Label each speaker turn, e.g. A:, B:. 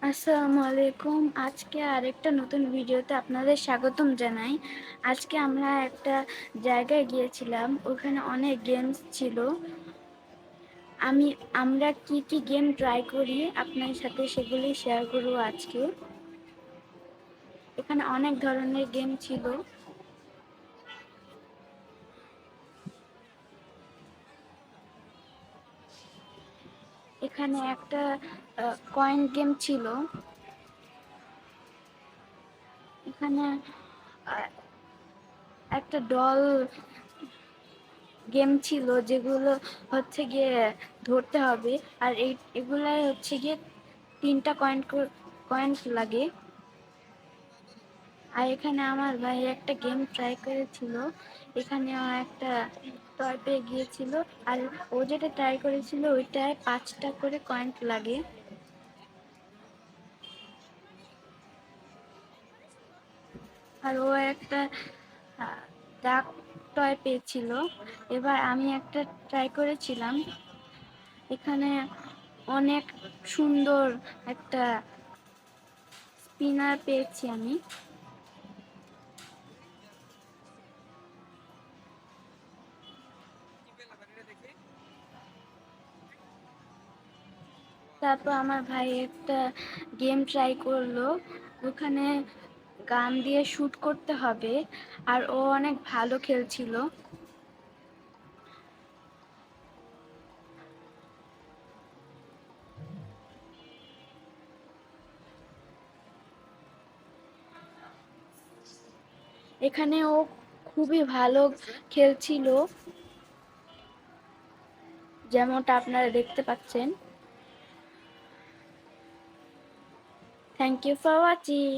A: আসসালামু আলাইকুম। আজকে আরেকটা নতুন ভিডিওতে আপনাদের স্বাগতম জানাই। আজকে আমরা একটা জায়গায় গিয়েছিলাম, ওখানে অনেক গেমস ছিল। আমরা কি কি গেম ট্রাই করি আপনার সাথে সেগুলি শেয়ার করব আজকে। এখানে অনেক ধরনের গেম ছিল। এখানে একটা কয়েন গেম ছিল। এখানে আহ, একটা ডল গেম ছিল, যেগুলো হচ্ছে গিয়ে ধরতে হবে। আর এগুলাই হচ্ছে গিয়ে 3টা কয়েন লাগে। আর এখানে আমার ভাই একটা গেম ট্রাই করেছিল। এখানে ও একটা টয় পেয়ে গিয়েছিল। আর ও যেটা ট্রাই করেছিল ওইটায় 5টা করে কয়েন লাগে। আর ও একটা ডাক টয় পেয়েছিল। এবার আমি একটা ট্রাই করেছিলাম। এখানে অনেক সুন্দর একটা স্পিনার পেয়েছি আমি। তারপর আমার ভাই একটা গেম ট্রাই করলো। ওখানে গান দিয়ে শুট করতে হবে। আর ও অনেক ভালো খেলছিল। এখানে ও খুবই ভালো খেলছিল, যেমনটা আপনারা দেখতে পাচ্ছেন। Thank you for watching.